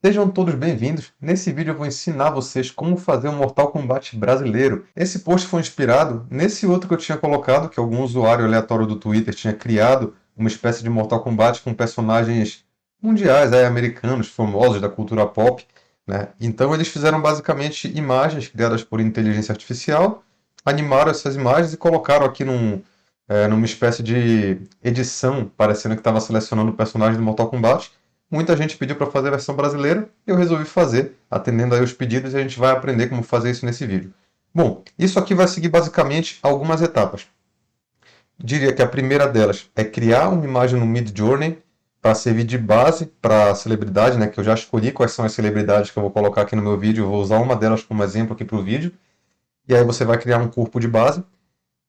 Sejam todos bem-vindos. Nesse vídeo eu vou ensinar vocês como fazer um Mortal Kombat brasileiro. Esse post foi inspirado nesse outro que eu tinha colocado, que algum usuário aleatório do Twitter tinha criado uma espécie de Mortal Kombat com personagens mundiais, americanos, famosos da cultura pop, né? Então eles fizeram basicamente imagens criadas por inteligência artificial, animaram essas imagens e colocaram aqui numa espécie de edição, parecendo que estava selecionando o personagem do Mortal Kombat. Muita gente pediu para fazer a versão brasileira e eu resolvi fazer, atendendo aí os pedidos, e a gente vai aprender como fazer isso nesse vídeo. Bom, isso aqui vai seguir basicamente algumas etapas. Diria que a primeira delas é criar uma imagem no Midjourney para servir de base para a celebridade, né, que eu já escolhi quais são as celebridades que eu vou colocar aqui no meu vídeo, eu vou usar uma delas como exemplo aqui para o vídeo, e aí você vai criar um corpo de base.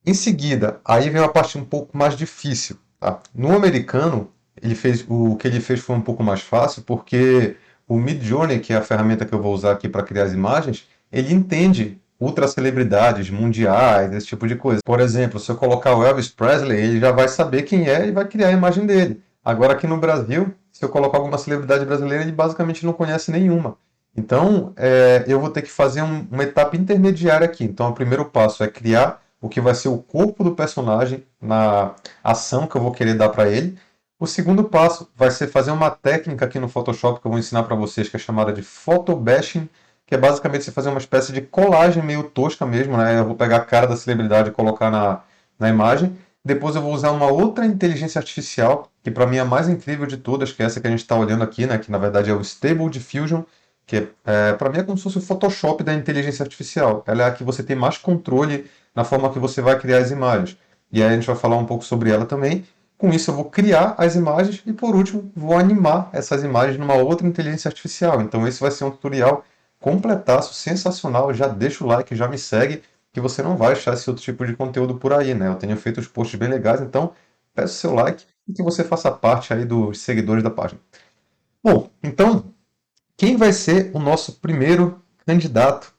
Em seguida, aí vem uma parte um pouco mais difícil. Tá? No americano, o que ele fez foi um pouco mais fácil, porque o Midjourney, que é a ferramenta que eu vou usar aqui para criar as imagens, ele entende ultra celebridades mundiais, esse tipo de coisa. Por exemplo, se eu colocar o Elvis Presley, ele já vai saber quem é e vai criar a imagem dele. Agora aqui no Brasil, se eu colocar alguma celebridade brasileira, ele basicamente não conhece nenhuma. Então, eu vou ter que fazer uma etapa intermediária aqui. Então, o primeiro passo é criar o que vai ser o corpo do personagem na ação que eu vou querer dar para ele. O segundo passo vai ser fazer uma técnica aqui no Photoshop que eu vou ensinar para vocês, que é chamada de photobashing, que é basicamente você fazer uma espécie de colagem meio tosca mesmo, né? Eu vou pegar a cara da celebridade e colocar na imagem. Depois eu vou usar uma outra inteligência artificial, que para mim é a mais incrível de todas, que é essa que a gente está olhando aqui, né? Que na verdade é o Stable Diffusion, que para mim é como se fosse o Photoshop da inteligência artificial. Ela é a que você tem mais controle na forma que você vai criar as imagens. E aí a gente vai falar um pouco sobre ela também. Com isso eu vou criar as imagens e por último vou animar essas imagens numa outra inteligência artificial. Então esse vai ser um tutorial completaço, sensacional. Já deixa o like, já me segue, que você não vai achar esse outro tipo de conteúdo por aí, né? Eu tenho feito os posts bem legais, então peço seu like e que você faça parte aí dos seguidores da página. Bom, então quem vai ser o nosso primeiro candidato,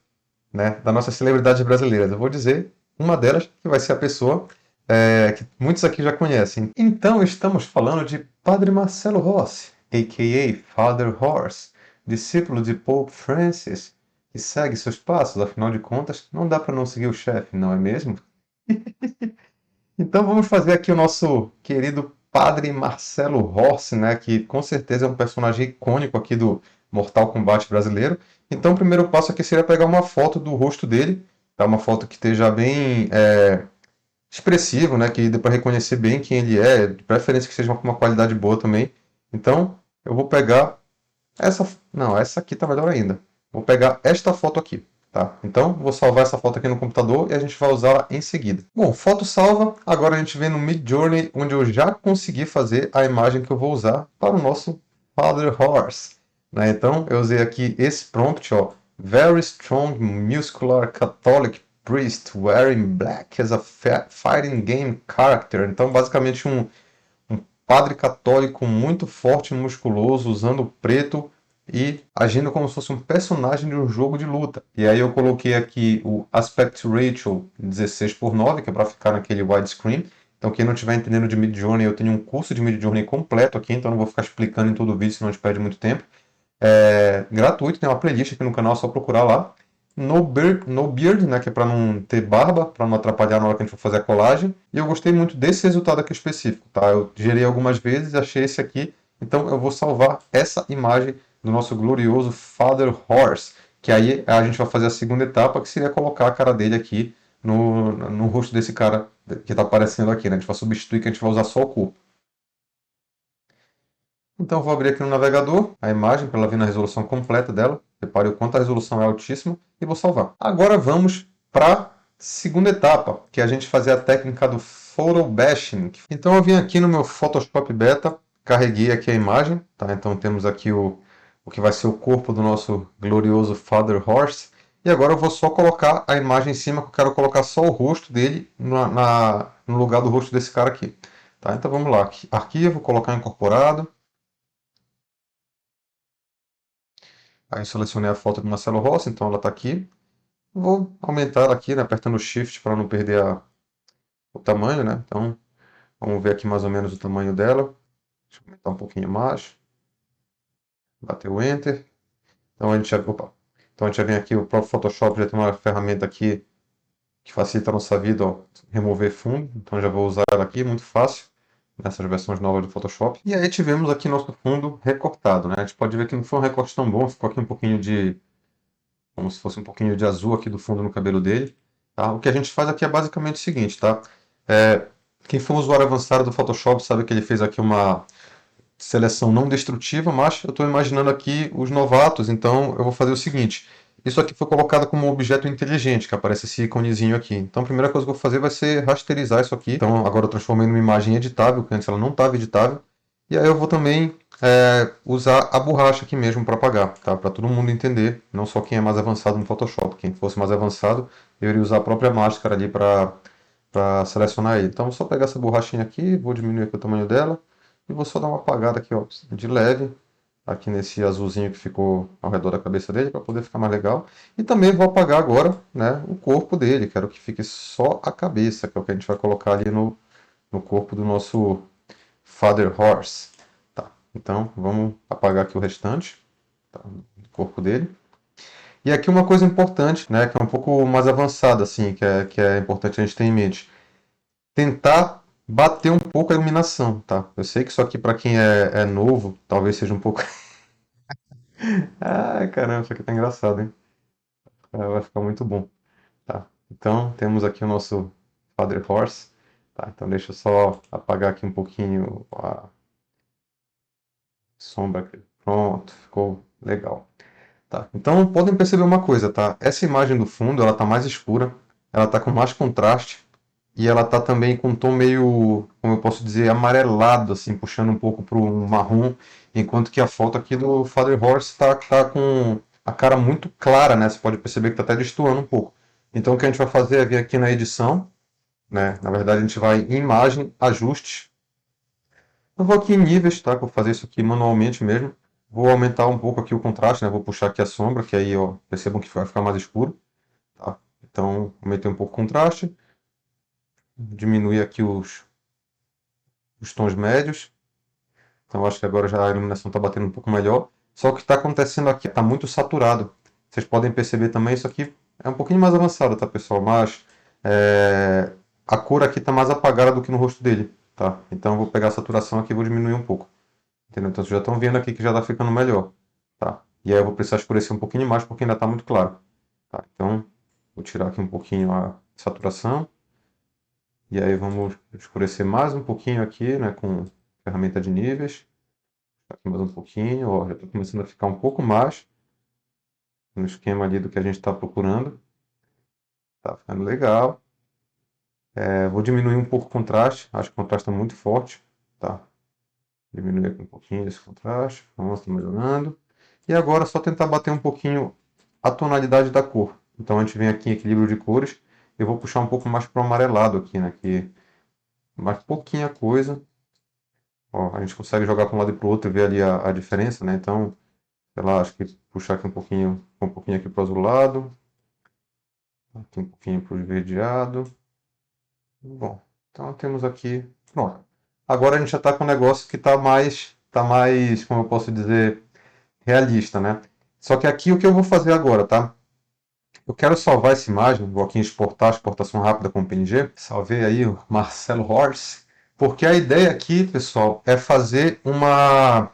né, das nossas celebridades brasileiras? Eu vou dizer uma delas, que vai ser a pessoa que muitos aqui já conhecem. Então, estamos falando de Padre Marcelo Rossi, a.k.a. Father Horse, discípulo de Pope Francis, que segue seus passos, afinal de contas, não dá para não seguir o chefe, não é mesmo? Então vamos fazer aqui o nosso querido Padre Marcelo Rossi, né, que com certeza é um personagem icônico aqui do Mortal Kombat brasileiro. Então o primeiro passo aqui seria pegar uma foto do rosto dele, tá? Uma foto que esteja bem expressivo, né, que dê para reconhecer bem quem ele é, de preferência que seja com uma qualidade boa também. Então eu vou pegar essa, não, essa aqui tá melhor ainda. Vou pegar esta foto aqui, tá? Então, vou salvar essa foto aqui no computador e a gente vai usá-la em seguida. Bom, foto salva. Agora a gente vem no Midjourney, onde eu já consegui fazer a imagem que eu vou usar para o nosso Father Horse, né? Então, eu usei aqui esse prompt, ó. Very strong muscular Catholic priest wearing black as a fighting game character. Então, basicamente um padre católico muito forte e musculoso, usando preto e agindo como se fosse um personagem de um jogo de luta. E aí eu coloquei aqui o Aspect Ratio 16:9, que é para ficar naquele widescreen. Então quem não estiver entendendo de Midjourney, eu tenho um curso de Midjourney completo aqui, então não vou ficar explicando em todo o vídeo, senão a gente perde muito tempo. É gratuito, tem uma playlist aqui no canal, é só procurar lá. No Beard, né, que é para não ter barba, para não atrapalhar na hora que a gente for fazer a colagem. E eu gostei muito desse resultado aqui específico, tá? Eu gerei algumas vezes, achei esse aqui, então eu vou salvar essa imagem do nosso glorioso Father Horse, que aí a gente vai fazer a segunda etapa, que seria colocar a cara dele aqui no rosto desse cara que está aparecendo aqui, né? A gente vai substituir, que a gente vai usar só o corpo. Então vou abrir aqui no navegador a imagem para ela ver na resolução completa dela. Repare o quanto a resolução é altíssima e vou salvar. Agora vamos para a segunda etapa, que é a gente fazer a técnica do photo bashing. Então eu vim aqui no meu Photoshop Beta, carreguei aqui a imagem, tá? Então temos aqui o que vai ser o corpo do nosso glorioso Father Horse. E agora eu vou só colocar a imagem em cima, que eu quero colocar só o rosto dele no lugar do rosto desse cara aqui. Tá? Então vamos lá, arquivo, colocar incorporado. Aí eu selecionei a foto do Marcelo Rossi, então ela está aqui. Vou aumentar ela aqui, né, apertando o Shift para não perder o tamanho, né? Então, vamos ver aqui mais ou menos o tamanho dela. Deixa eu aumentar um pouquinho mais. Bater o Enter. Então a gente já, opa. Então a gente já vem aqui, o próprio Photoshop já tem uma ferramenta aqui que facilita a nossa vida, ó, remover fundo. Então já vou usar ela aqui, muito fácil, nessas versões novas do Photoshop. E aí tivemos aqui nosso fundo recortado, né? A gente pode ver que não foi um recorte tão bom, ficou aqui um pouquinho de, como se fosse um pouquinho de azul aqui do fundo no cabelo dele. Tá? O que a gente faz aqui é basicamente o seguinte, tá? É, quem for um usuário avançado do Photoshop sabe que ele fez aqui uma seleção não destrutiva, mas eu estou imaginando aqui os novatos, então eu vou fazer o seguinte. Isso aqui foi colocado como um objeto inteligente, que aparece esse íconezinho aqui. Então a primeira coisa que eu vou fazer vai ser rasterizar isso aqui. Então agora eu transformei numa imagem editável, que antes ela não estava editável. E aí eu vou também usar a borracha aqui mesmo para apagar, tá? Para todo mundo entender, não só quem é mais avançado no Photoshop. Quem fosse mais avançado, eu iria usar a própria máscara ali para selecionar ele. Então vou só pegar essa borrachinha aqui, vou diminuir aqui o tamanho dela. E vou só dar uma apagada aqui, ó, de leve, aqui nesse azulzinho que ficou ao redor da cabeça dele, para poder ficar mais legal. E também vou apagar agora, né, o corpo dele, quero que fique só a cabeça, que é o que a gente vai colocar ali no corpo do nosso Father Horse. Tá, então vamos apagar aqui o restante, tá, do corpo dele. E aqui uma coisa importante, né, que é um pouco mais avançada, assim, que é importante a gente ter em mente. Tentar bater um pouco a iluminação, tá? Eu sei que isso aqui para quem é novo, talvez seja um pouco. Ai, caramba, isso aqui tá engraçado, hein? Vai ficar muito bom, tá? Então, temos aqui o nosso Father Horse, tá? Então, deixa eu só apagar aqui um pouquinho a sombra aqui. Pronto, ficou legal. Tá? Então, podem perceber uma coisa, tá? Essa imagem do fundo, ela tá mais escura, ela tá com mais contraste, e ela tá também com um tom meio, como eu posso dizer, amarelado, assim, puxando um pouco para o marrom, enquanto que a foto aqui do Father Horse tá com a cara muito clara, né? Você pode perceber que tá até destoando um pouco. Então o que a gente vai fazer é vir aqui na edição, né? Na verdade a gente vai em imagem, ajustes. Eu vou aqui em níveis, tá? Vou fazer isso aqui manualmente mesmo. Vou aumentar um pouco aqui o contraste, né? Vou puxar aqui a sombra, que aí, ó, percebam que vai ficar mais escuro, tá? Então, aumentei um pouco o contraste, diminuir aqui os tons médios. Então acho que agora já a iluminação está batendo um pouco melhor. Só que o que está acontecendo aqui está muito saturado. Vocês podem perceber também, isso aqui é um pouquinho mais avançado, tá pessoal? Mas a cor aqui está mais apagada do que no rosto dele, tá? Então eu vou pegar a saturação aqui e vou diminuir um pouco. Entendeu? Então vocês já estão vendo aqui que já está ficando melhor, tá? E aí eu vou precisar escurecer um pouquinho mais porque ainda está muito claro, tá? Então vou tirar aqui um pouquinho a saturação. E aí vamos escurecer mais um pouquinho aqui, né, com ferramenta de níveis. Aqui mais um pouquinho, ó, já está começando a ficar um pouco mais no esquema ali do que a gente está procurando. Tá ficando legal. Vou diminuir um pouco o contraste, acho que o contraste está muito forte. Tá? Diminuir aqui um pouquinho esse contraste, vamos estar melhorando. E agora é só tentar bater um pouquinho a tonalidade da cor. Então a gente vem aqui em equilíbrio de cores, eu vou puxar um pouco mais para o amarelado aqui, né? Que mais pouquinha coisa. Ó, a gente consegue jogar para um lado e para o outro e ver ali a diferença, né? Então, sei lá, acho que puxar aqui um pouquinho aqui para o azulado, aqui um pouquinho para o esverdeado. Bom, então temos aqui, pronto. Agora a gente já está com um negócio que está mais, como eu posso dizer, realista, né? Só que aqui o que eu vou fazer agora, tá? Eu quero salvar essa imagem, vou aqui em exportar, exportação rápida com PNG. Salvei aí o Marcelo Horse, porque a ideia aqui, pessoal, é fazer uma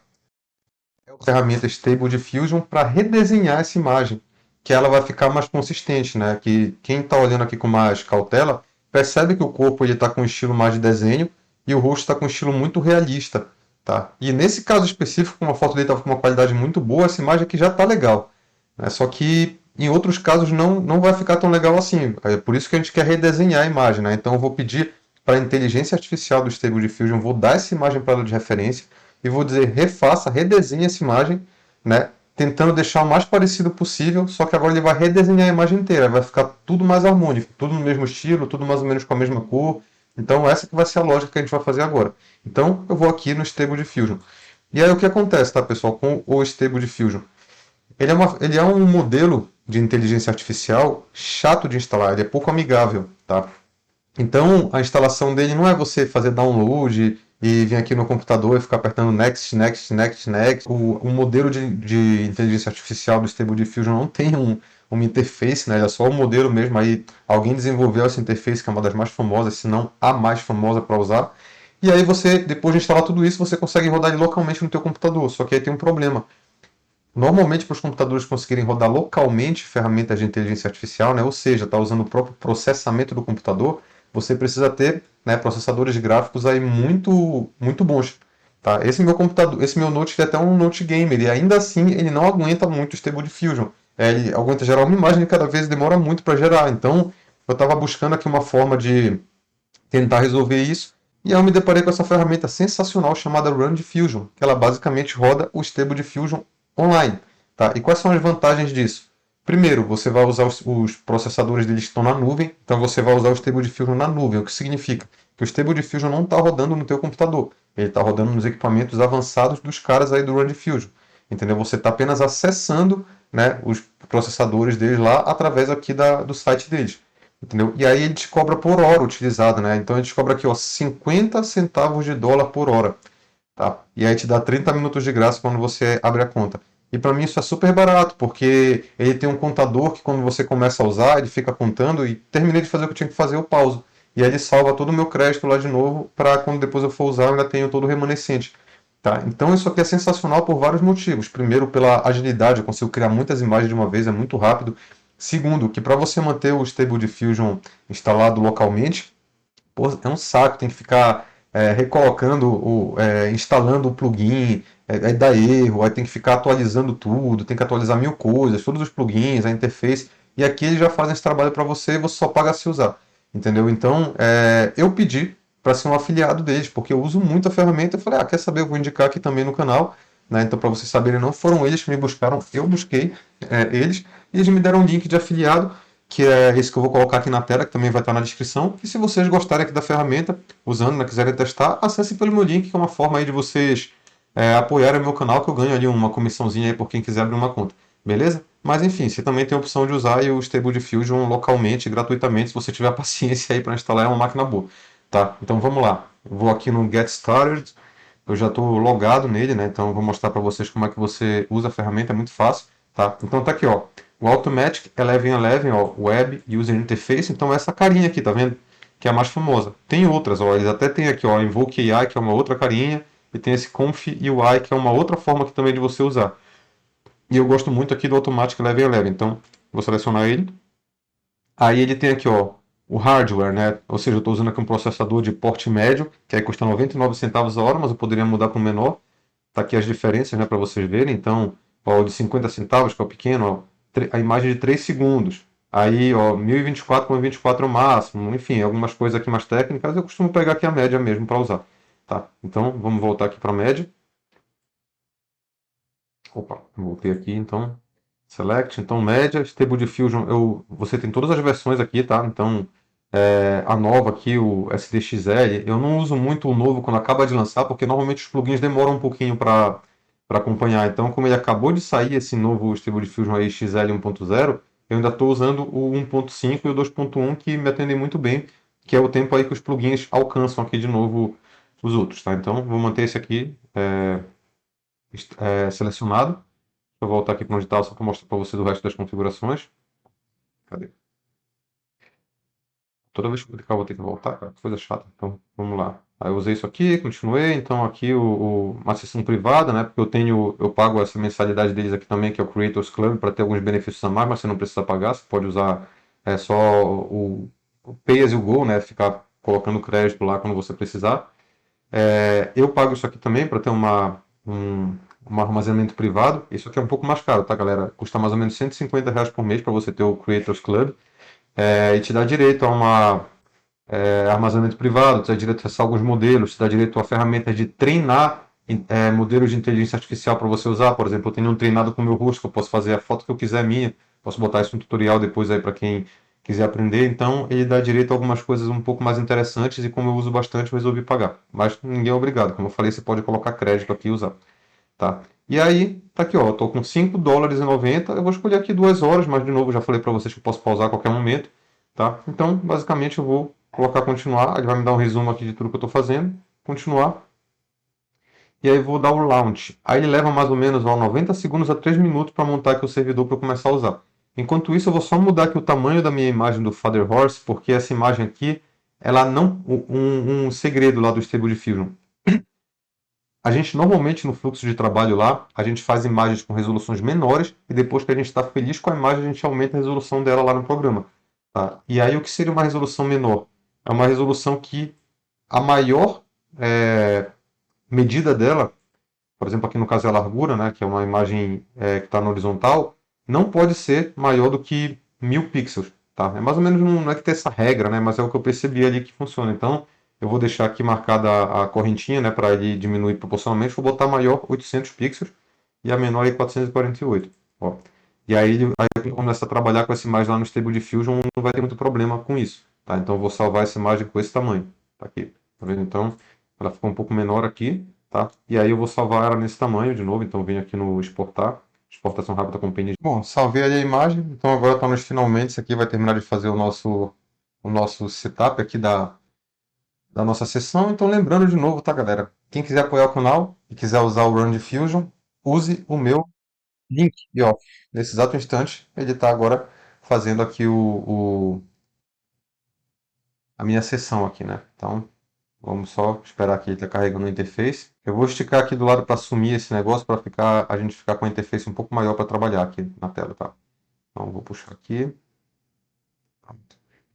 ferramenta Stable Diffusion para redesenhar essa imagem, que ela vai ficar mais consistente, né? Que quem está olhando aqui com mais cautela percebe que o corpo ele está com um estilo mais de desenho e o rosto está com um estilo muito realista, tá? E nesse caso específico, como a foto dele estava com uma qualidade muito boa, essa imagem aqui já está legal, né? Só que em outros casos não vai ficar tão legal assim. É por isso que a gente quer redesenhar a imagem, né? Então eu vou pedir para a inteligência artificial do Stable Diffusion, vou dar essa imagem para ela de referência e vou dizer refaça, redesenhe essa imagem, né? Tentando deixar o mais parecido possível, só que agora ele vai redesenhar a imagem inteira, vai ficar tudo mais harmônico, tudo no mesmo estilo, tudo mais ou menos com a mesma cor. Então essa que vai ser a lógica que a gente vai fazer agora. Então eu vou aqui no Stable Diffusion. E aí o que acontece, tá, pessoal, com o Stable Diffusion? Ele é um modelo de inteligência artificial chato de instalar, ele é pouco amigável, tá? Então, a instalação dele não é você fazer download e vir aqui no computador e ficar apertando next, next, next, next. O modelo de inteligência artificial do Stable Diffusion não tem uma interface, né? Ele é só o modelo mesmo. Aí alguém desenvolveu essa interface, que é uma das mais famosas, se não a mais famosa para usar. E aí você, depois de instalar tudo isso, você consegue rodar ele localmente no teu computador. Só que aí tem um problema. Normalmente, para os computadores conseguirem rodar localmente ferramentas de inteligência artificial, né, ou seja, está usando o próprio processamento do computador, você precisa ter, né, processadores gráficos aí muito bons. Tá? Esse meu computador, esse meu Note é até um Note gamer, e ainda assim ele não aguenta muito o Stable Diffusion. Ele aguenta gerar uma imagem e cada vez demora muito para gerar. Então, eu estava buscando aqui uma forma de tentar resolver isso. E aí eu me deparei com essa ferramenta sensacional chamada Run Diffusion, que ela basicamente roda o Stable Diffusion online. Tá? E quais são as vantagens disso? Primeiro, você vai usar os processadores deles que estão na nuvem, então você vai usar o Stable Diffusion na nuvem, o que significa que o Stable Diffusion não está rodando no teu computador, ele está rodando nos equipamentos avançados dos caras aí do Run Diffusion. Entendeu? Você está apenas acessando, né, os processadores deles lá através aqui do site deles. Entendeu? E aí ele te cobra por hora utilizada, né? Então ele te cobra aqui, ó, 50 centavos de dólar por hora, tá? E aí te dá 30 minutos de graça quando você abre a conta. E para mim isso é super barato, porque ele tem um contador que quando você começa a usar, ele fica contando e terminei de fazer o que eu tinha que fazer, eu pauso. E aí ele salva todo o meu crédito lá de novo, para quando depois eu for usar, eu ainda tenho todo o remanescente. Tá? Então isso aqui é sensacional por vários motivos. Primeiro, pela agilidade, eu consigo criar muitas imagens de uma vez, é muito rápido. Segundo, que para você manter o Stable Diffusion instalado localmente, pô, é um saco, tem que ficar recolocando, instalando o plugin, aí dá erro, aí tem que ficar atualizando tudo, tem que atualizar mil coisas, todos os plugins, a interface, e aqui eles já fazem esse trabalho para você e você só paga se usar, entendeu? Então, eu pedi para ser um afiliado deles, porque eu uso muito a ferramenta, eu falei, quer saber, eu vou indicar aqui também no canal, né? Então, para vocês saberem, não foram eles que me buscaram, eu busquei eles, e eles me deram um link de afiliado, que é esse que eu vou colocar aqui na tela, que também vai estar na descrição. E se vocês gostarem aqui da ferramenta, usando, né, quiserem testar, acessem pelo meu link, que é uma forma aí de vocês apoiarem o meu canal, que eu ganho ali uma comissãozinha aí por quem quiser abrir uma conta. Beleza? Mas enfim, você também tem a opção de usar aí o Stable Diffusion localmente, gratuitamente, se você tiver paciência aí para instalar, é uma máquina boa. Tá? Então vamos lá. Eu vou aqui no Get Started. Eu já estou logado nele, né? Então eu vou mostrar para vocês como é que você usa a ferramenta, é muito fácil. Tá? Então tá aqui, ó. O Automatic 1111, ó, Web User Interface, então é essa carinha aqui, tá vendo? Que é a mais famosa. Tem outras, ó, eles até tem aqui, ó, Invoke AI, que é uma outra carinha, e tem esse Conf UI, que é uma outra forma aqui também de você usar. E eu gosto muito aqui do Automatic 1111, então vou selecionar ele. Aí ele tem aqui, ó, o hardware, né? Ou seja, eu estou usando aqui um processador de porte médio, que aí custa 99 centavos a hora, mas eu poderia mudar para o menor. Tá aqui as diferenças, né, para vocês verem. Então, ó, o de 50 centavos, que é o pequeno, ó, a imagem de 3 segundos. Aí, ó, 1024 com 24 é o máximo. Enfim, algumas coisas aqui mais técnicas. Eu costumo pegar aqui a média mesmo para usar. Tá? Então, vamos voltar aqui para a média. Opa, voltei aqui, então. Select, então média, Stable Diffusion, você tem todas as versões aqui, tá? Então, a nova aqui, o SDXL, eu não uso muito o novo quando acaba de lançar, porque normalmente os plugins demoram um pouquinho para acompanhar. Então, como ele acabou de sair esse novo Stable Diffusion aí, XL 1.0, eu ainda estou usando o 1.5 e o 2.1 que me atendem muito bem, que é o tempo aí que os plugins alcançam aqui de novo os outros, tá? Então, vou manter esse aqui selecionado. Deixa eu voltar aqui para onde estava, só para mostrar para vocês o resto das configurações. Cadê? Toda vez que eu clicar, eu vou ter que voltar, cara. Que coisa chata. Então, vamos lá. Aí eu usei isso aqui, continuei. Então, aqui uma sessão privada, né? Porque eu pago essa mensalidade deles aqui também, que é o Creators Club, para ter alguns benefícios a mais, mas você não precisa pagar. Você pode usar só o Pay as you go, né? Ficar colocando crédito lá quando você precisar. Eu pago isso aqui também para ter um armazenamento privado. Isso aqui é um pouco mais caro, tá, galera? Custa mais ou menos R$ 150 por mês para você ter o Creators Club. E te dá direito a armazenamento privado, te dá direito a acessar alguns modelos, te dá direito a ferramentas de treinar modelos de inteligência artificial para você usar. Por exemplo, eu tenho um treinado com o meu rosto, que eu posso fazer a foto que eu quiser minha, posso botar isso no tutorial depois aí para quem quiser aprender. Então, ele dá direito a algumas coisas um pouco mais interessantes e como eu uso bastante, eu resolvi pagar. Mas ninguém é obrigado. Como eu falei, você pode colocar crédito aqui e usar. Tá? E aí, tá aqui, ó, eu tô com $5,90, eu vou escolher aqui 2 horas, mas de novo, já falei para vocês que eu posso pausar a qualquer momento, tá? Então, basicamente, eu vou colocar continuar, ele vai me dar um resumo aqui de tudo que eu tô fazendo, continuar, e aí vou dar o launch. Aí ele leva mais ou menos 90 segundos a 3 minutos para montar aqui o servidor para eu começar a usar. Enquanto isso, eu vou só mudar aqui o tamanho da minha imagem do Father Horse, porque essa imagem aqui, ela não. Um segredo lá do Stable Diffusion. A gente normalmente no fluxo de trabalho lá, a gente faz imagens com resoluções menores e depois que a gente está feliz com a imagem, a gente aumenta a resolução dela lá no programa. Tá? E aí o que seria uma resolução menor? É uma resolução que a maior medida dela, por exemplo, aqui no caso é a largura, né, que é uma imagem que está na horizontal, não pode ser maior do que 1000 pixels. Tá? É mais ou menos, não é que tem essa regra, né, mas é o que eu percebi ali que funciona. Então, eu vou deixar aqui marcada a correntinha, né, para ele diminuir proporcionalmente. Vou botar maior 800 pixels e a menor aí 448. Ó. E aí, ele começa a trabalhar com essa imagem lá no Stable Diffusion, não vai ter muito problema com isso. Tá? Então, eu vou salvar essa imagem com esse tamanho. Tá aqui. Tá vendo? Então, ela ficou um pouco menor aqui. Tá? E aí eu vou salvar ela nesse tamanho de novo, então venho aqui no exportar, exportação rápida com PNG. Bom, salvei ali a imagem, então agora está nos finalmente, isso aqui vai terminar de fazer o nosso setup aqui da nossa sessão. Então lembrando de novo, tá galera? Quem quiser apoiar o canal e quiser usar o Run Diffusion, use o meu link. E ó, nesse exato instante, ele está agora fazendo aqui a minha sessão aqui, né? Então vamos só esperar que ele está carregando o interface. Eu vou esticar aqui do lado para sumir esse negócio, para a gente ficar com a interface um pouco maior para trabalhar aqui na tela, tá? Então vou puxar aqui.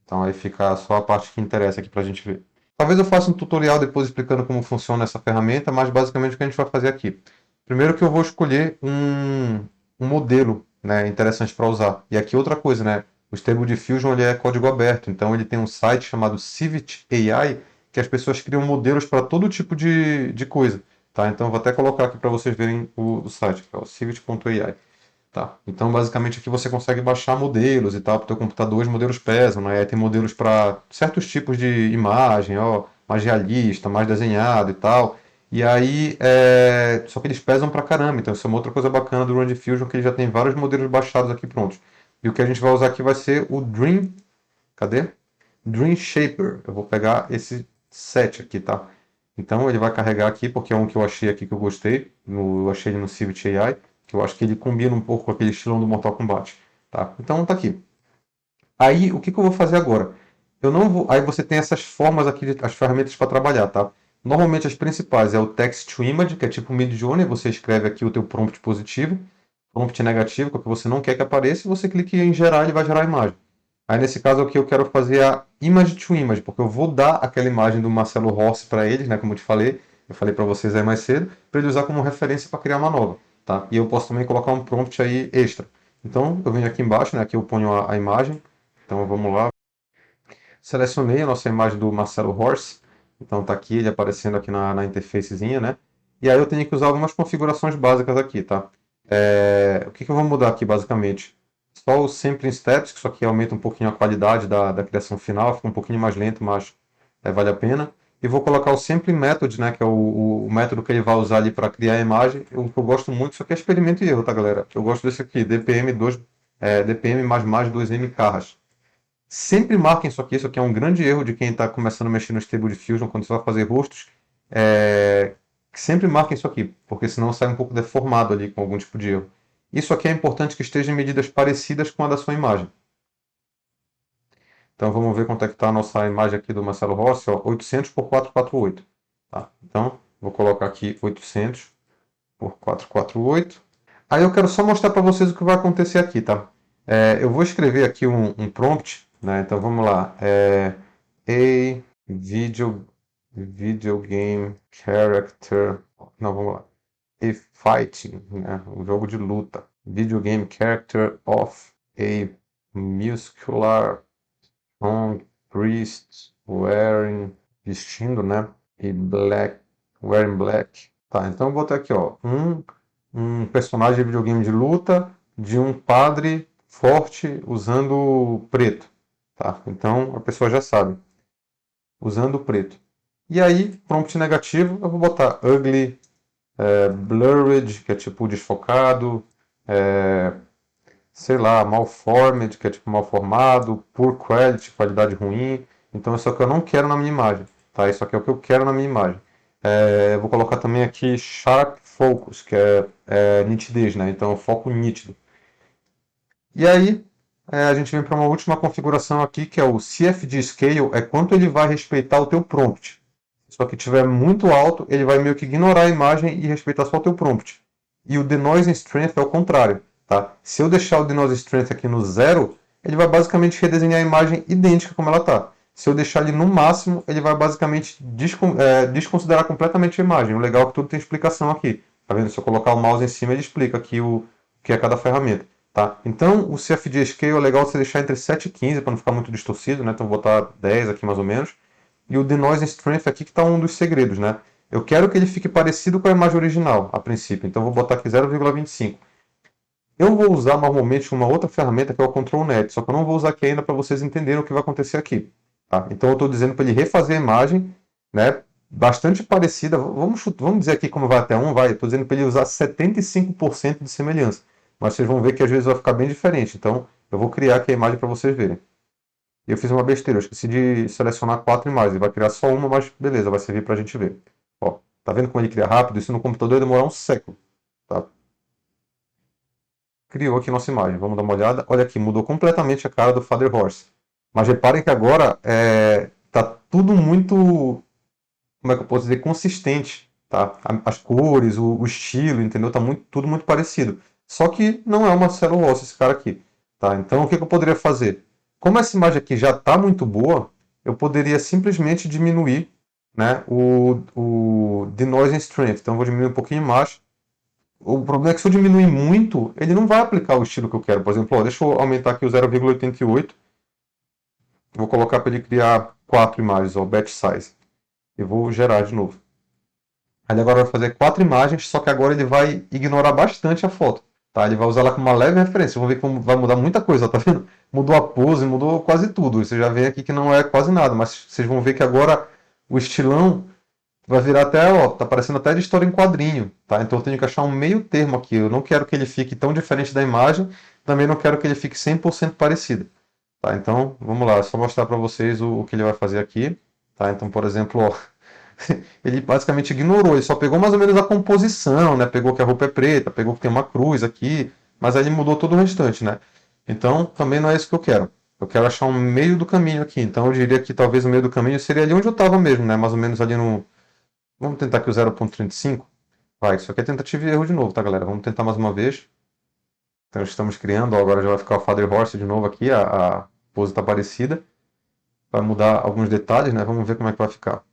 Então aí fica só a parte que interessa aqui para a gente ver. Talvez eu faça um tutorial depois explicando como funciona essa ferramenta, mas basicamente o que a gente vai fazer aqui. Primeiro que eu vou escolher um modelo, né, interessante para usar. E aqui outra coisa, né? O Stable Diffusion ele é código aberto, então ele tem um site chamado Civit AI, que as pessoas criam modelos para todo tipo de coisa. Tá? Então eu vou até colocar aqui para vocês verem o site, que é o civit.ai. Tá? Então, basicamente, aqui você consegue baixar modelos e tal para o teu computador. Os modelos pesam, né? Aí tem modelos para certos tipos de imagem, ó, mais realista, mais desenhado e tal. E aí, só que eles pesam pra caramba. Então, isso é uma outra coisa bacana do Run Diffusion, que ele já tem vários modelos baixados aqui prontos. E o que a gente vai usar aqui vai ser o Dream. Cadê? Dream Shaper. Eu vou pegar esse set aqui, tá? Então, ele vai carregar aqui, porque é um que eu achei aqui que eu gostei. Eu achei ele no Civit AI, que eu acho que ele combina um pouco com aquele estilão do Mortal Kombat. Tá? Então, tá aqui. Aí, o que eu vou fazer agora? Eu não vou. Aí você tem essas formas aqui, as ferramentas para trabalhar, tá? Normalmente as principais é o text to image, que é tipo Midjourney, você escreve aqui o teu prompt positivo, prompt negativo, que é o que você não quer que apareça, e você clica em gerar, ele vai gerar a imagem. Aí nesse caso aqui eu quero fazer a image to image, porque eu vou dar aquela imagem do Marcelo Rossi para eles, né, como eu te falei, eu falei para vocês aí mais cedo, para ele usar como referência para criar uma nova, tá? E eu posso também colocar um prompt aí extra. Então eu venho aqui embaixo, né, aqui eu ponho a imagem. Então vamos lá. Selecionei a nossa imagem do Marcelo Horse. Então está aqui ele aparecendo aqui na interfacezinha, né? E aí eu tenho que usar algumas configurações básicas aqui, tá? O que eu vou mudar aqui basicamente? Só o Sampling Steps, que isso aqui aumenta um pouquinho a qualidade da criação final, fica um pouquinho mais lento, mas vale a pena. E vou colocar o Sampling Method, né? Que é o método que ele vai usar ali para criar a imagem. O que eu gosto muito, isso aqui é experimento e erro, tá, galera? Eu gosto desse aqui, DPM mais 2M carras. Sempre marquem isso aqui é um grande erro de quem está começando a mexer no Stable Diffusion quando você vai fazer rostos. Sempre marquem isso aqui, porque senão sai um pouco deformado ali com algum tipo de erro. Isso aqui é importante que esteja em medidas parecidas com a da sua imagem. Então vamos ver quanto é que está a nossa imagem aqui do Marcelo Rossi, ó, 800 por 448. Tá? Então vou colocar aqui 800 por 448. Aí eu quero só mostrar para vocês o que vai acontecer aqui, tá? Eu vou escrever aqui um prompt, né? Então vamos lá. A video, video game character. Não, vamos lá. A fighting, né? Um jogo de luta. Video game character of a muscular strong priest wearing, vestindo, né? E black, wearing black. Tá, então eu vou botar aqui, ó. Um personagem de videogame de luta de um padre forte usando preto. Tá? Então a pessoa já sabe. Usando preto. E aí, prompt negativo, eu vou botar ugly, blurred, que é tipo desfocado, sei lá, malformed, que é tipo mal formado, poor quality, qualidade ruim. Então isso é o que eu não quero na minha imagem. Tá? Isso aqui é o que eu quero na minha imagem. Eu vou colocar também aqui Sharp Focus, que é nitidez, né? Então, foco nítido. E aí, a gente vem para uma última configuração aqui, que é o CFG Scale, é quanto ele vai respeitar o teu prompt. Só que tiver muito alto, ele vai meio que ignorar a imagem e respeitar só o teu prompt. E o Denoise Strength é o contrário, tá? Se eu deixar o Denoise Strength aqui no zero, ele vai basicamente redesenhar a imagem idêntica como ela está. Se eu deixar ele no máximo, ele vai basicamente desconsiderar completamente a imagem. O legal é que tudo tem explicação aqui. Tá vendo? Se eu colocar o mouse em cima, ele explica aqui o que é cada ferramenta. Tá? Então, o CFG Scale é legal você deixar entre 7 e 15 para não ficar muito distorcido, né? Então, vou botar 10 aqui mais ou menos. E o Denoise Strength aqui que está um dos segredos, né? Eu quero que ele fique parecido com a imagem original, a princípio. Então, vou botar aqui 0,25. Eu vou usar normalmente uma outra ferramenta que é o ControlNet, só que eu não vou usar aqui ainda para vocês entenderem o que vai acontecer aqui. Tá? Então, eu estou dizendo para ele refazer a imagem, né? Bastante parecida. Vamos dizer aqui como vai até 1, vai. Estou dizendo para ele usar 75% de semelhança. Mas vocês vão ver que às vezes vai ficar bem diferente. Então, eu vou criar aqui a imagem para vocês verem. Eu fiz uma besteira, eu esqueci de selecionar 4 imagens. Ele vai criar só uma, mas beleza, vai servir para a gente ver. Ó, tá vendo como ele cria rápido? Isso no computador ia demorar um século. Tá? Criou aqui nossa imagem. Vamos dar uma olhada. Olha aqui, mudou completamente a cara do Father Horse. Mas reparem que agora tá tudo muito, como é que eu posso dizer, consistente. Tá? As cores, o estilo, entendeu? Tá tudo muito parecido. Só que não é o Marcelo Rossi, esse cara aqui. Tá? Então o que eu poderia fazer? Como essa imagem aqui já está muito boa, eu poderia simplesmente diminuir, né, o Denoise Strength. Então eu vou diminuir um pouquinho mais. O problema é que se eu diminuir muito, ele não vai aplicar o estilo que eu quero. Por exemplo, ó, deixa eu aumentar aqui o 0,88. Vou colocar para ele criar 4 imagens, ó, batch size. E vou gerar de novo. Aí agora vai fazer 4 imagens, só que agora ele vai ignorar bastante a foto. Tá? Ele vai usar ela como uma leve referência. Vamos ver que vai mudar muita coisa, tá vendo? Mudou a pose, mudou quase tudo. Você já vê aqui que não é quase nada, mas vocês vão ver que agora o estilão vai virar até, ó, tá parecendo até de história em quadrinho, tá? Então eu tenho que achar um meio termo aqui. Eu não quero que ele fique tão diferente da imagem, também não quero que ele fique 100% parecido. Tá? Então, vamos lá, é só mostrar para vocês o que ele vai fazer aqui. Tá? Então, por exemplo, ó, ele basicamente ignorou, ele só pegou mais ou menos a composição, né? Pegou que a roupa é preta, pegou que tem uma cruz aqui, mas aí ele mudou todo o restante, né? Então, também não é isso que eu quero. Eu quero achar um meio do caminho aqui. Então, eu diria que talvez o meio do caminho seria ali onde eu estava mesmo, né? Mais ou menos ali no... Vamos tentar aqui o 0,35. Vai, isso aqui é tentativa e erro de novo, tá, galera? Vamos tentar mais uma vez. Então, estamos criando, ó, agora já vai ficar o Father Horse de novo aqui, a pose está parecida. Vai mudar alguns detalhes, né? Vamos ver como é que vai ficar.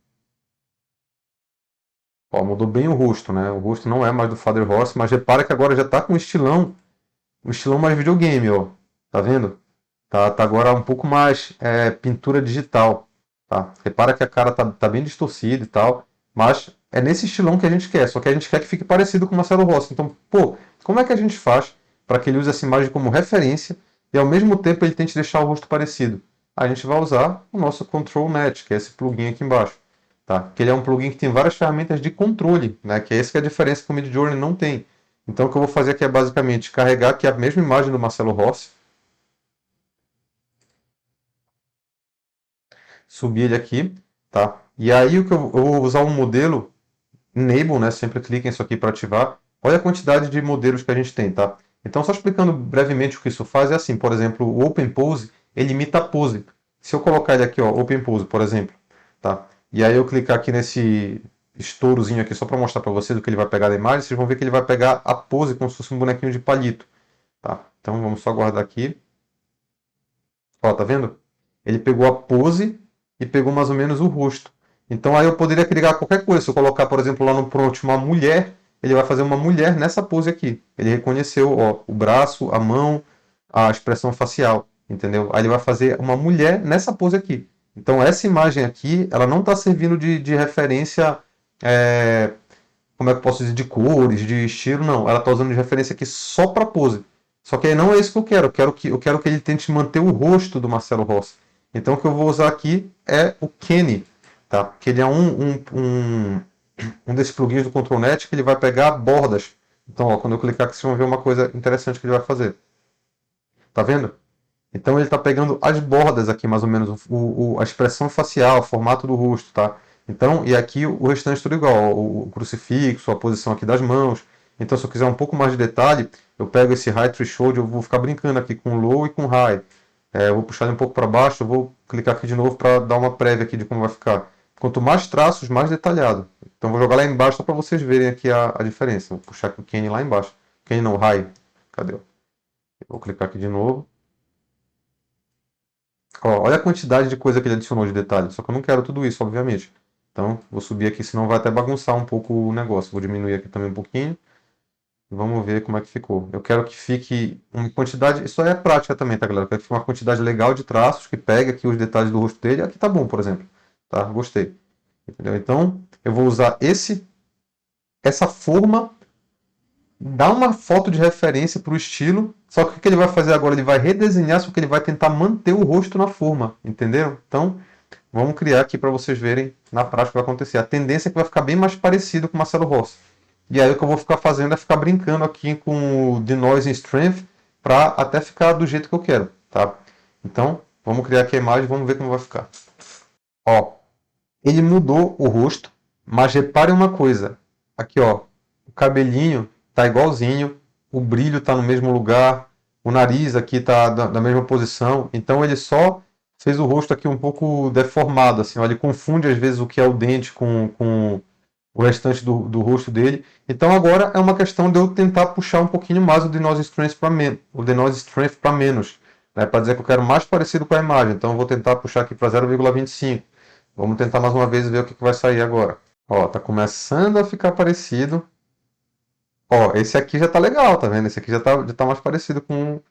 Ó, mudou bem o rosto, né? O rosto não é mais do Father Horse, mas repara que agora já tá com um estilão mais videogame, ó. Tá vendo? Tá agora um pouco mais pintura digital, tá? Repara que a cara tá bem distorcida e tal, mas é nesse estilão que a gente quer, só que a gente quer que fique parecido com o Marcelo Rossi. Então, pô, como é que a gente faz para que ele use essa imagem como referência e ao mesmo tempo ele tente deixar o rosto parecido? A gente vai usar o nosso Control Net, que é esse plugin aqui embaixo. Tá? Que ele é um plugin que tem várias ferramentas de controle, né? Que é essa que é a diferença que o Midjourney não tem. Então o que eu vou fazer aqui é basicamente carregar aqui a mesma imagem do Marcelo Rossi, subir ele aqui, tá? E aí o que eu vou usar um modelo Enable, né? Sempre clique nisso aqui para ativar. Olha a quantidade de modelos que a gente tem, tá? Então só explicando brevemente o que isso faz é assim, por exemplo, o Open Pose, ele imita a pose. Se eu colocar ele aqui, ó, Open Pose, por exemplo, tá? E aí eu clicar aqui nesse estourozinho aqui só para mostrar para vocês o que ele vai pegar da imagem, vocês vão ver que ele vai pegar a pose como se fosse um bonequinho de palito, tá? Então vamos só guardar aqui. Ó, tá vendo? Ele pegou a pose e pegou mais ou menos o rosto. Então aí eu poderia criar qualquer coisa. Se eu colocar, por exemplo, lá no prompt uma mulher, ele vai fazer uma mulher nessa pose aqui. Ele reconheceu, ó, o braço, a mão, a expressão facial, entendeu? Aí ele vai fazer uma mulher nessa pose aqui. Então essa imagem aqui, ela não está servindo de referência, como é que eu posso dizer, de cores, de estilo, não. Ela está usando de referência aqui só para pose. Só que aí não é isso que eu quero. Eu quero que ele tente manter o rosto do Marcelo Rossi. Então o que eu vou usar aqui é o Kenny, tá? Que ele é um desses plugins do ControlNet que ele vai pegar bordas. Então, ó, quando eu clicar aqui, vocês vão ver uma coisa interessante que ele vai fazer. Tá vendo? Então ele está pegando as bordas aqui, mais ou menos, a expressão facial, o formato do rosto, tá? Então, e aqui o restante tudo igual, o crucifixo, a posição aqui das mãos. Então, se eu quiser um pouco mais de detalhe, eu pego esse high threshold, eu vou ficar brincando aqui com low e com high. Eu vou puxar ele um pouco para baixo, eu vou clicar aqui de novo para dar uma prévia aqui de como vai ficar. Quanto mais traços, mais detalhado. Então vou jogar lá embaixo só para vocês verem aqui a diferença. Vou puxar aqui o Kane lá embaixo. Kane não, high. Cadê? Vou clicar aqui de novo. Ó, olha a quantidade de coisa que ele adicionou de detalhe. Só que eu não quero tudo isso, obviamente. Então vou subir aqui, senão vai até bagunçar um pouco o negócio. Vou diminuir aqui também um pouquinho. Vamos ver como é que ficou. Eu quero que fique uma quantidade. Isso aí é prática também, tá, galera? Eu quero que fique uma quantidade legal de traços, que pegue aqui os detalhes do rosto dele. Aqui tá bom, por exemplo. Tá? Gostei. Entendeu? Então, eu vou usar essa forma, dar uma foto de referência para o estilo. Só que o que ele vai fazer agora? Ele vai redesenhar, só que ele vai tentar manter o rosto na forma. Entendeu? Então, vamos criar aqui para vocês verem na prática o que vai acontecer. A tendência é que vai ficar bem mais parecido com o Marcelo Rossi. E aí o que eu vou ficar fazendo é ficar brincando aqui com o Denoise e Strength para até ficar do jeito que eu quero, tá? Então, vamos criar aqui a imagem e vamos ver como vai ficar. Ó, ele mudou o rosto, mas repare uma coisa. Aqui, ó, o cabelinho tá igualzinho, o brilho tá no mesmo lugar, o nariz aqui tá da mesma posição. Então ele só fez o rosto aqui um pouco deformado, assim, ó, ele confunde às vezes o que é o dente com o restante do rosto dele. Então agora é uma questão de eu tentar puxar um pouquinho mais o Denoise Strength para menos, né, para dizer que eu quero mais parecido com a imagem. Então eu vou tentar puxar aqui para 0,25. Vamos tentar mais uma vez ver o que vai sair agora. Ó, tá começando a ficar parecido. Ó, esse aqui já tá legal, tá vendo? Esse aqui já tá mais parecido com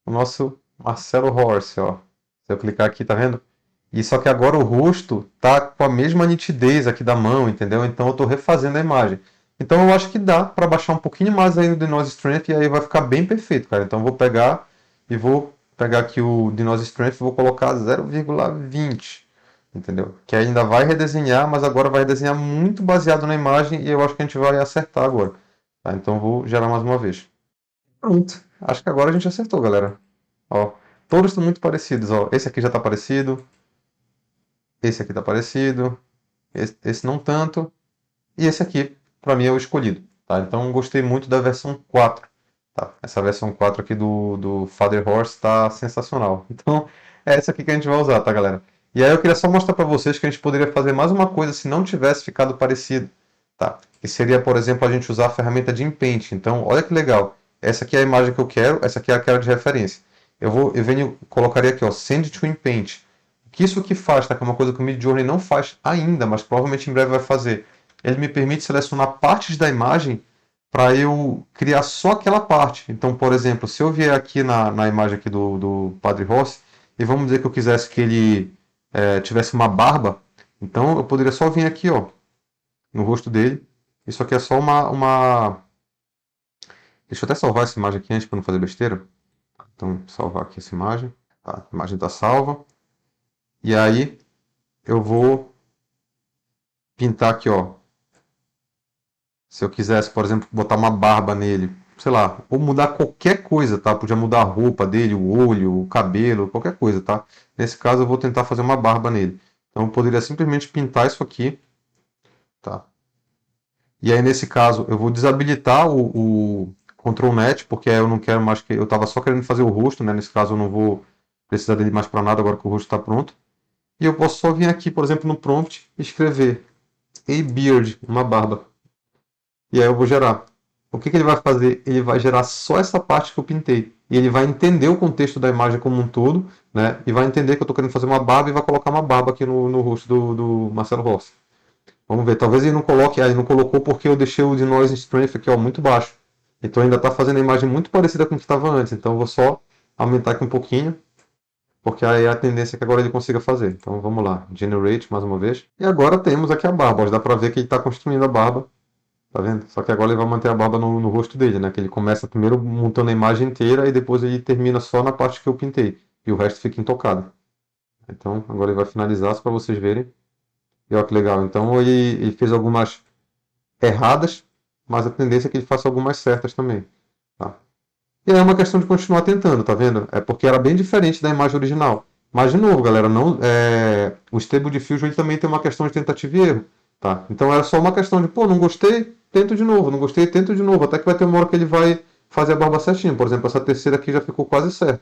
o nosso Marcelo Horst, ó. Se eu clicar aqui, tá vendo? E só que agora o rosto tá com a mesma nitidez aqui da mão, entendeu? Então eu tô refazendo a imagem. Então eu acho que dá para baixar um pouquinho mais aí no Denoise Strength e aí vai ficar bem perfeito, cara. Então eu vou pegar e vou pegar aqui o Denoise Strength e vou colocar 0,20. Entendeu? Que ainda vai redesenhar, mas agora vai redesenhar muito baseado na imagem e eu acho que a gente vai acertar agora. Tá? Então vou gerar mais uma vez. Pronto. Acho que agora a gente acertou, galera. Ó, todos estão muito parecidos. Ó. Esse aqui já está parecido. Esse aqui está parecido. Esse não tanto. E esse aqui, para mim, é o escolhido. Tá? Então gostei muito da versão 4. Tá? Essa versão 4 aqui do Father Horse está sensacional. Então é essa aqui que a gente vai usar, tá, galera? E aí eu queria só mostrar para vocês que a gente poderia fazer mais uma coisa se não tivesse ficado parecido. Tá? Que seria, por exemplo, a gente usar a ferramenta de Inpaint. Então, olha que legal. Essa aqui é a imagem que eu quero, essa aqui é aquela de referência. Eu venho, colocaria aqui, ó, Send to Inpaint. O que isso aqui faz, tá? Que é uma coisa que o Midjourney não faz ainda, mas provavelmente em breve vai fazer. Ele me permite selecionar partes da imagem para eu criar só aquela parte. Então, por exemplo, se eu vier aqui na imagem aqui do Padre Rossi, e vamos dizer que eu quisesse que ele tivesse uma barba, então eu poderia só vir aqui, ó, no rosto dele. Isso aqui é só uma... Deixa eu até salvar essa imagem aqui antes para não fazer besteira. Então, salvar aqui essa imagem. Tá, a imagem está salva. E aí, eu vou pintar aqui, ó. Se eu quisesse, por exemplo, botar uma barba nele, sei lá, ou mudar qualquer coisa, tá? Podia mudar a roupa dele, o olho, o cabelo, qualquer coisa, tá? Nesse caso, eu vou tentar fazer uma barba nele. Então, eu poderia simplesmente pintar isso aqui, tá? E aí, nesse caso, eu vou desabilitar o Control Net, porque eu não quero mais que... Eu estava só querendo fazer o rosto, né? Nesse caso, eu não vou precisar dele mais para nada agora que o rosto está pronto. E eu posso só vir aqui, por exemplo, no prompt e escrever a beard, uma barba. E aí eu vou gerar. O que ele vai fazer? Ele vai gerar só essa parte que eu pintei. E ele vai entender o contexto da imagem como um todo, né? E vai entender que eu estou querendo fazer uma barba e vai colocar uma barba aqui no rosto do Marcelo Rossi. Vamos ver, talvez ele não coloque, ele não colocou porque eu deixei o de Noise Strength aqui, ó, muito baixo. Então ainda está fazendo a imagem muito parecida com o que estava antes. Então eu vou só aumentar aqui um pouquinho, porque aí é a tendência que agora ele consiga fazer. Então vamos lá, Generate mais uma vez. E agora temos aqui a barba, ó, dá para ver que ele está construindo a barba. Tá vendo? Só que agora ele vai manter a barba no rosto dele, né? Que ele começa primeiro montando a imagem inteira e depois ele termina só na parte que eu pintei. E o resto fica intocado. Então agora ele vai finalizar só para vocês verem. E olha que legal. Então ele fez algumas erradas, mas a tendência é que ele faça algumas certas também. Tá? E aí é uma questão de continuar tentando, tá vendo? É porque era bem diferente da imagem original. Mas, de novo, galera, não, o Stable Diffusion ele também tem uma questão de tentativa e erro. Tá? Então era só uma questão de, pô, não gostei, tento de novo, não gostei, tento de novo. Até que vai ter uma hora que ele vai fazer a barba certinho. Por exemplo, essa terceira aqui já ficou quase certa.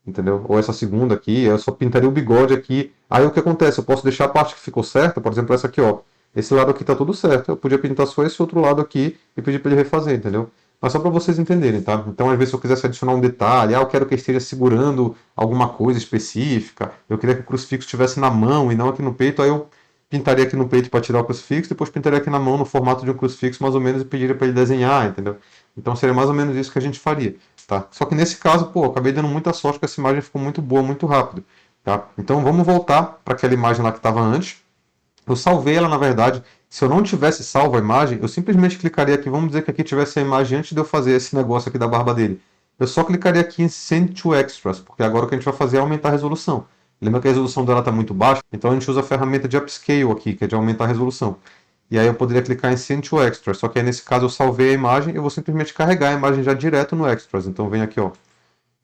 Entendeu? Ou essa segunda aqui, eu só pintaria o bigode aqui. Aí o que acontece? Eu posso deixar a parte que ficou certa, por exemplo, essa aqui, ó. Esse lado aqui tá tudo certo. Eu podia pintar só esse outro lado aqui e pedir para ele refazer, entendeu? Mas só para vocês entenderem, tá? Então, às vezes, se eu quisesse adicionar um detalhe, eu quero que ele esteja segurando alguma coisa específica, eu queria que o crucifixo estivesse na mão e não aqui no peito, aí eu pintaria aqui no peito para tirar o crucifixo, depois pintaria aqui na mão no formato de um crucifixo mais ou menos e pediria para ele desenhar, entendeu? Então seria mais ou menos isso que a gente faria, tá? Só que nesse caso, pô, acabei dando muita sorte que essa imagem ficou muito boa, muito rápido, tá? Então vamos voltar para aquela imagem lá que estava antes. Eu salvei ela, na verdade. Se eu não tivesse salvo a imagem, eu simplesmente clicaria aqui. Vamos dizer que aqui tivesse a imagem antes de eu fazer esse negócio aqui da barba dele. Eu só clicaria aqui em Send to Extras, porque agora o que a gente vai fazer é aumentar a resolução. Lembra que a resolução dela está muito baixa? Então a gente usa a ferramenta de Upscale aqui, que é de aumentar a resolução. E aí eu poderia clicar em Send to Extras, só que aí nesse caso eu salvei a imagem, eu vou simplesmente carregar a imagem já direto no Extras. Então vem aqui, ó,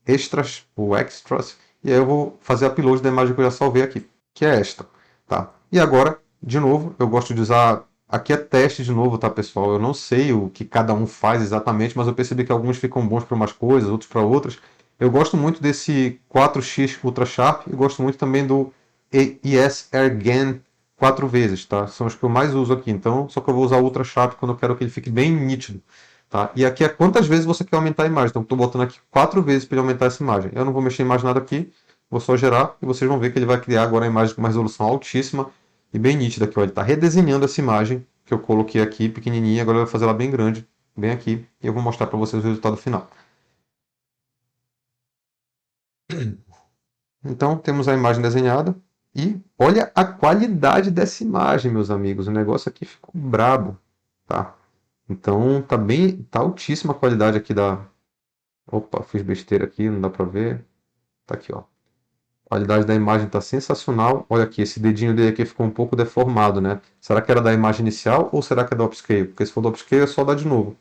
Extras, o Extras, e aí eu vou fazer upload da imagem que eu já salvei aqui, que é esta, tá? E agora, de novo, eu gosto de usar, aqui é teste de novo, tá, pessoal? Eu não sei o que cada um faz exatamente, mas eu percebi que alguns ficam bons para umas coisas, outros para outras. Eu gosto muito desse 4x Ultra Sharp e gosto muito também do ES Airgain 4 vezes, tá? São os que eu mais uso aqui, então, só que eu vou usar o Ultra Sharp quando eu quero que ele fique bem nítido. Tá? E aqui é quantas vezes você quer aumentar a imagem. Então, estou botando aqui 4 vezes para ele aumentar essa imagem. Eu não vou mexer em mais nada aqui, vou só gerar e vocês vão ver que ele vai criar agora a imagem com uma resolução altíssima e bem nítida aqui. Ó. Ele está redesenhando essa imagem que eu coloquei aqui pequenininha, agora eu vou fazer ela bem grande, bem aqui, e eu vou mostrar para vocês o resultado final. Então, temos a imagem desenhada e olha a qualidade dessa imagem, meus amigos. O negócio aqui ficou brabo, tá? Então, tá altíssima a qualidade aqui da. Opa, fiz besteira aqui, não dá pra ver. Tá aqui, ó. A qualidade da imagem tá sensacional. Olha aqui, esse dedinho dele aqui ficou um pouco deformado, né? Será que era da imagem inicial ou será que é do upscale? Porque se for do upscale é só dar de novo.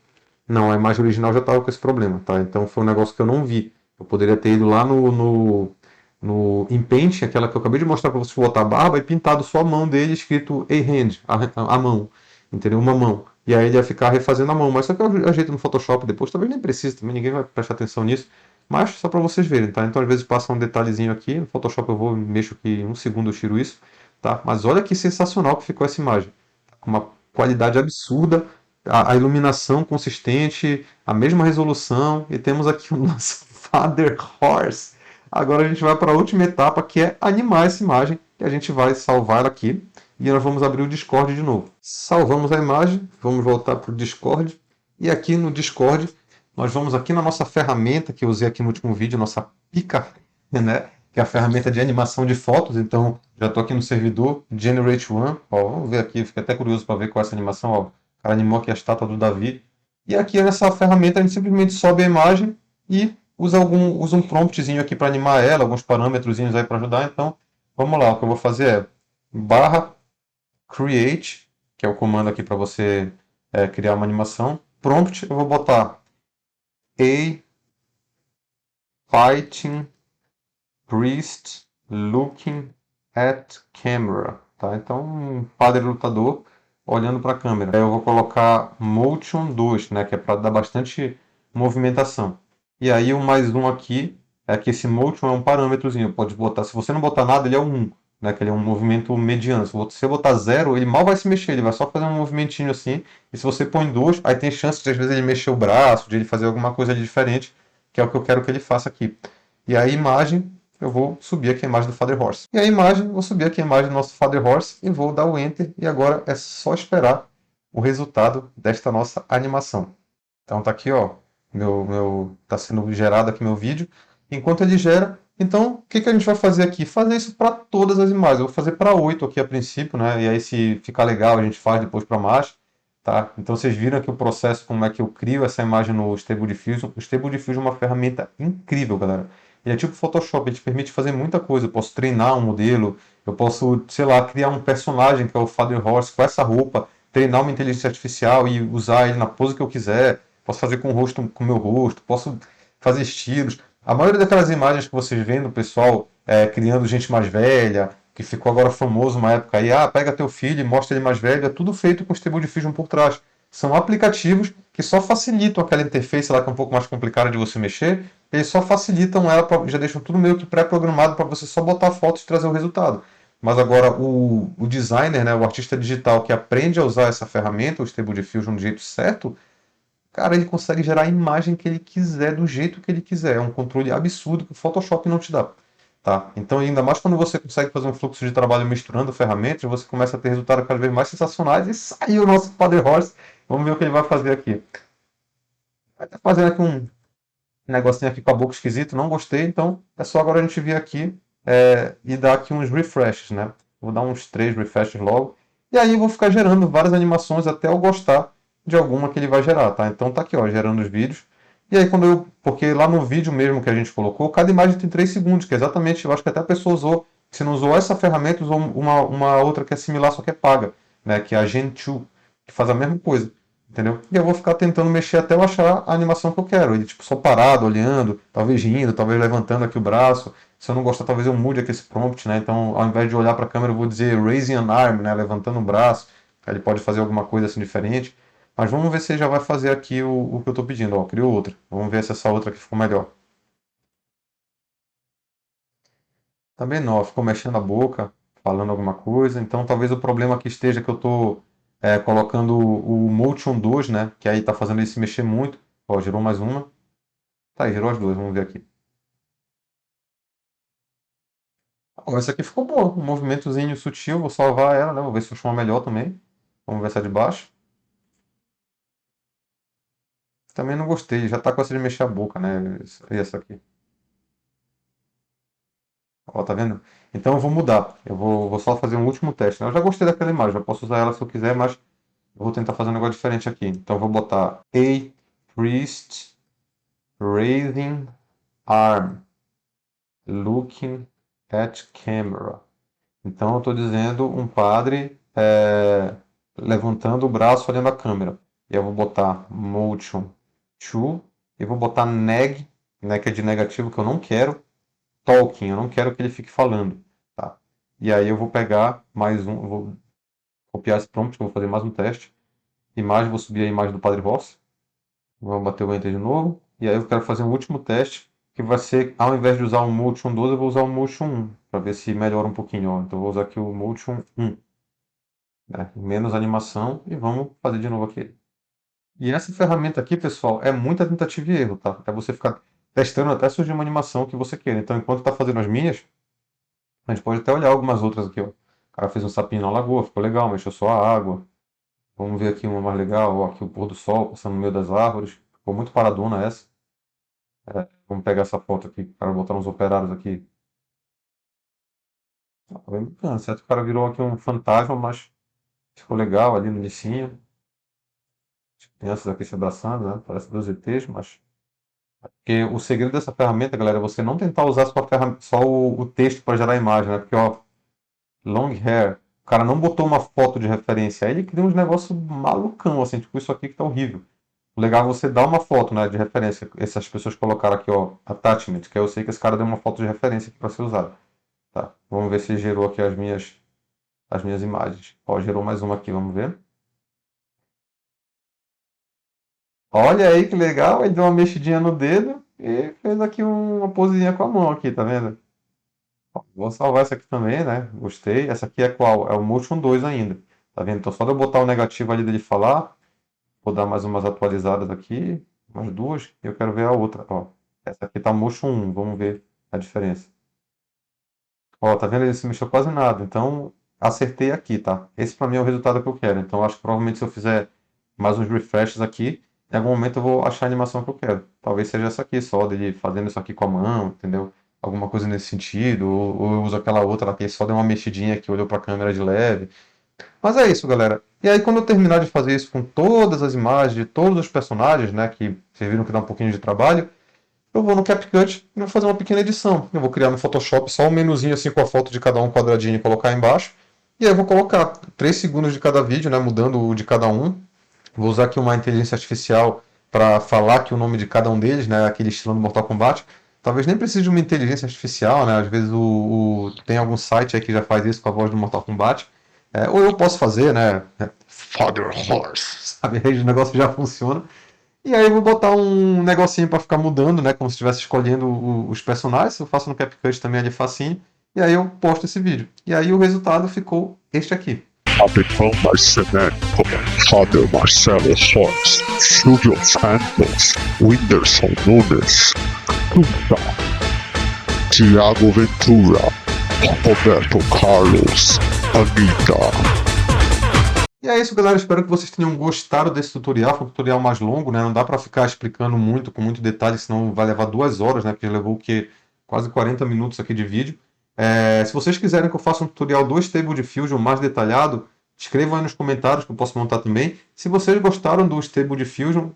Não, a imagem original já estava com esse problema, tá? Então foi um negócio que eu não vi. Eu poderia ter ido lá no em Paint, aquela que eu acabei de mostrar para vocês botar a barba e pintado só a mão dele, escrito a hand, a mão, entendeu? Uma mão. E aí ele ia ficar refazendo a mão. Mas só que eu ajeito no Photoshop depois, talvez nem precise, também ninguém vai prestar atenção nisso. Mas só para vocês verem, tá? Então às vezes passa um detalhezinho aqui, no Photoshop eu vou, mexo aqui em um segundo eu tiro isso, tá? Mas olha que sensacional que ficou essa imagem. Com uma qualidade absurda, a iluminação consistente, a mesma resolução, e temos aqui o nosso Father Horse. Agora a gente vai para a última etapa, que é animar essa imagem, e a gente vai salvar ela aqui, e nós vamos abrir o Discord de novo. Salvamos a imagem, vamos voltar para o Discord, e aqui no Discord, nós vamos aqui na nossa ferramenta, que eu usei aqui no último vídeo, nossa pica, né? Que é a ferramenta de animação de fotos, então já estou aqui no servidor Generate One, ó, vamos ver aqui, fiquei até curioso para ver qual é essa animação, ó. O cara animou aqui a estátua do Davi. E aqui nessa ferramenta a gente simplesmente sobe a imagem e usa um promptzinho aqui para animar ela, alguns parâmetrozinhos aí para ajudar. Então, vamos lá, o que eu vou fazer é barra create, que é o comando aqui para você criar uma animação. Prompt, eu vou botar a fighting priest looking at camera, tá? Então, um padre lutador olhando para a câmera. Aí eu vou colocar Motion 2, né, que é para dar bastante movimentação. E aí o mais um aqui é que esse Motion é um parâmetrozinho. Pode botar, se você não botar nada, ele é um 1, né, que ele é um movimento mediano. Se você botar 0, ele mal vai se mexer, ele vai só fazer um movimentinho assim. E se você põe 2, aí tem chance de às vezes ele mexer o braço, de ele fazer alguma coisa ali diferente, que é o que eu quero que ele faça aqui. E a imagem, eu vou subir aqui a imagem do Father Horse. E a imagem, vou subir aqui a imagem do nosso Father Horse e vou dar o Enter. E agora é só esperar o resultado desta nossa animação. Então tá aqui, ó, tá sendo gerado aqui meu vídeo. Enquanto ele gera, então o que a gente vai fazer aqui? Fazer isso para todas as imagens. Eu vou fazer para 8 aqui a princípio, né? E aí se ficar legal a gente faz depois para mais. Tá? Então vocês viram aqui o processo, como é que eu crio essa imagem no Stable Diffusion. O Stable Diffusion é uma ferramenta incrível, galera. Ele é tipo Photoshop, ele te permite fazer muita coisa. Eu posso treinar um modelo, eu posso, sei lá, criar um personagem que é o Father Horse com essa roupa, treinar uma inteligência artificial e usar ele na pose que eu quiser. Posso fazer com o rosto, com o meu rosto, posso fazer estilos. A maioria daquelas imagens que vocês veem do pessoal criando gente mais velha, que ficou agora famoso uma época aí, pega teu filho e mostra ele mais velho, é tudo feito com Stable Diffusion por trás. São aplicativos que só facilitam aquela interface lá que é um pouco mais complicada de você mexer, eles só facilitam ela, já deixam tudo meio que pré-programado para você só botar fotos e trazer o resultado. Mas agora o designer, né, o artista digital que aprende a usar essa ferramenta, o Stable Diffusion do jeito certo, cara, ele consegue gerar a imagem que ele quiser, do jeito que ele quiser. É um controle absurdo que o Photoshop não te dá. Tá? Então, ainda mais quando você consegue fazer um fluxo de trabalho misturando ferramentas, você começa a ter resultados cada vez mais sensacionais. E saiu o nosso Padre Horse. Vamos ver o que ele vai fazer aqui. Vai estar fazendo aqui um negocinho aqui com a boca esquisito, não gostei. Então, é só agora a gente vir aqui e dar aqui uns refreshes, né? Vou dar uns 3 refreshes logo. E aí eu vou ficar gerando várias animações até eu gostar de alguma que ele vai gerar, tá? Então tá aqui, ó, gerando os vídeos. E aí porque lá no vídeo mesmo que a gente colocou, cada imagem tem 3 segundos, que é exatamente, eu acho que até a pessoa usou, se não usou essa ferramenta, usou uma outra que é similar, só que é paga, né? Que é a Gen2, que faz a mesma coisa, entendeu? E eu vou ficar tentando mexer até eu achar a animação que eu quero. Ele, tipo, só parado, olhando, talvez rindo, talvez levantando aqui o braço. Se eu não gostar, talvez eu mude aqui esse prompt, né? Então, ao invés de olhar para a câmera, eu vou dizer raising an arm, né? Levantando o braço. Aí ele pode fazer alguma coisa assim diferente. Mas vamos ver se ele já vai fazer aqui o que eu estou pedindo. Ó, criou outra. Vamos ver se essa outra aqui ficou melhor. Também não, ó, ficou mexendo a boca, falando alguma coisa. Então talvez o problema aqui esteja que eu estou colocando o Motion 2, né? Que aí está fazendo ele se mexer muito. Ó, gerou mais uma. Tá aí, gerou as duas. Vamos ver aqui. Ó, essa aqui ficou boa. Um movimentozinho sutil. Vou salvar ela, né? Vou ver se eu uma melhor também. Vamos ver essa de baixo. Também não gostei. Já tá com essa de mexer a boca, né? E essa aqui. Ó, tá vendo? Então eu vou mudar. Eu vou só fazer um último teste, né? Eu já gostei daquela imagem, eu posso usar ela se eu quiser, mas eu vou tentar fazer um negócio diferente aqui. Então eu vou botar A priest raising arm looking at camera. Então eu estou dizendo um padre levantando o braço olhando a câmera. E eu vou botar motion to e vou botar neg, né, que é de negativo que eu não quero. Talking, eu não quero que ele fique falando, tá? E aí eu vou pegar mais um, vou copiar esse prompt, vou fazer mais um teste. Imagem, vou subir a imagem do Padre Rossi. Vou bater o Enter de novo. E aí eu quero fazer um último teste, que vai ser, ao invés de usar um Motion 12, eu vou usar um Motion 1, para ver se melhora um pouquinho, ó. Então eu vou usar aqui o Motion 1, né? Menos animação, e vamos fazer de novo aqui. E essa ferramenta aqui, pessoal, é muita tentativa e erro, tá? É você ficar testando até surgir uma animação que você queira. Então, enquanto está fazendo as minhas, a gente pode até olhar algumas outras aqui, ó. O cara fez um sapinho na lagoa, ficou legal, mexeu só a água. Vamos ver aqui uma mais legal, ó, aqui o pôr do sol passando no meio das árvores. Ficou muito paradona essa. Vamos pegar essa foto aqui, para botar uns operários aqui. Tá bem bacana, certo? O cara virou aqui um fantasma, mas ficou legal ali no inicinho. As crianças aqui se abraçando, né? Parece dois ETs, mas... Porque o segredo dessa ferramenta, galera, é você não tentar usar só o texto para gerar a imagem, né? Porque, ó, long hair. O cara não botou uma foto de referência. Aí ele cria uns negócios malucão, assim, tipo isso aqui que tá horrível. O legal é você dar uma foto, né, de referência. Essas pessoas colocaram aqui, ó, attachment, que eu sei que esse cara deu uma foto de referência aqui para ser usada. Tá? Vamos ver se gerou aqui as minhas imagens. Ó, gerou mais uma aqui, vamos ver. Olha aí que legal, ele deu uma mexidinha no dedo e fez aqui uma posezinha com a mão aqui, tá vendo? Vou salvar essa aqui também, né? Gostei. Essa aqui é qual? É o Motion 2 ainda. Tá vendo? Então só de eu botar o negativo ali dele falar, vou dar mais umas atualizadas aqui, umas duas, e eu quero ver a outra. Ó, essa aqui tá Motion 1, vamos ver a diferença. Ó, tá vendo? Ele se mexeu quase nada, então acertei aqui, tá? Esse pra mim é o resultado que eu quero. Então acho que provavelmente se eu fizer mais uns refreshes aqui, em algum momento eu vou achar a animação que eu quero. Talvez seja essa aqui só, dele fazendo isso aqui com a mão, entendeu? Alguma coisa nesse sentido, ou eu uso aquela outra lá que só deu uma mexidinha aqui, olhou pra câmera de leve. Mas é isso, galera. E aí, quando eu terminar de fazer isso com todas as imagens de todos os personagens, né, que vocês viram que dá um pouquinho de trabalho, eu vou no CapCut e vou fazer uma pequena edição. Eu vou criar no Photoshop só um menuzinho assim com a foto de cada um quadradinho e colocar embaixo. E aí eu vou colocar 3 segundos de cada vídeo, né, mudando o de cada um. Vou usar aqui uma inteligência artificial para falar aqui o nome de cada um deles, né, aquele estilo do Mortal Kombat. Talvez nem precise de uma inteligência artificial, né? Às vezes tem algum site aí que já faz isso com a voz do Mortal Kombat. Ou eu posso fazer, né? Father Horse, sabe? Aí o negócio já funciona. E aí eu vou botar um negocinho para ficar mudando, né? Como se estivesse escolhendo os personagens. Eu faço no CapCut também ali facinho. E aí eu posto esse vídeo. E aí o resultado ficou este aqui. Capitão Marceneco, Father Marcelo Horst, Silvio Santos, Whindersson Nunes, Tunta, Tiago Ventura, Roberto Carlos, Anitta. E é isso, galera. Espero que vocês tenham gostado desse tutorial. Foi um tutorial mais longo, né? Não dá para ficar explicando muito, com muito detalhe, senão vai levar 2 horas, né? Porque levou o quê? Quase 40 minutos aqui de vídeo. Se vocês quiserem que eu faça um tutorial do Stable Diffusion mais detalhado, escrevam aí nos comentários que eu posso montar também. Se vocês gostaram do Stable Diffusion,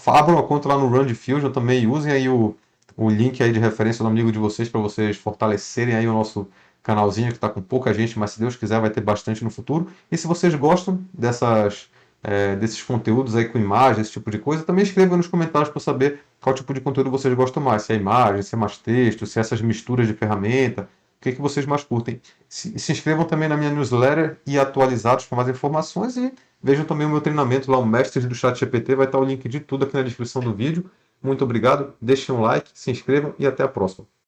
abram a conta lá no Run Diffusion também e usem aí o link aí de referência do amigo de vocês para vocês fortalecerem aí o nosso canalzinho que está com pouca gente, mas se Deus quiser vai ter bastante no futuro. E se vocês gostam desses conteúdos aí com imagens, esse tipo de coisa, também escrevam nos comentários para saber qual tipo de conteúdo vocês gostam mais. Se é imagem, se é mais texto, se é essas misturas de ferramenta, o que vocês mais curtem. Se inscrevam também na minha newsletter e atualizados para mais informações e vejam também o meu treinamento lá, o Mestres do ChatGPT, vai estar o link de tudo aqui na descrição do vídeo. Muito obrigado, deixem um like, se inscrevam e até a próxima.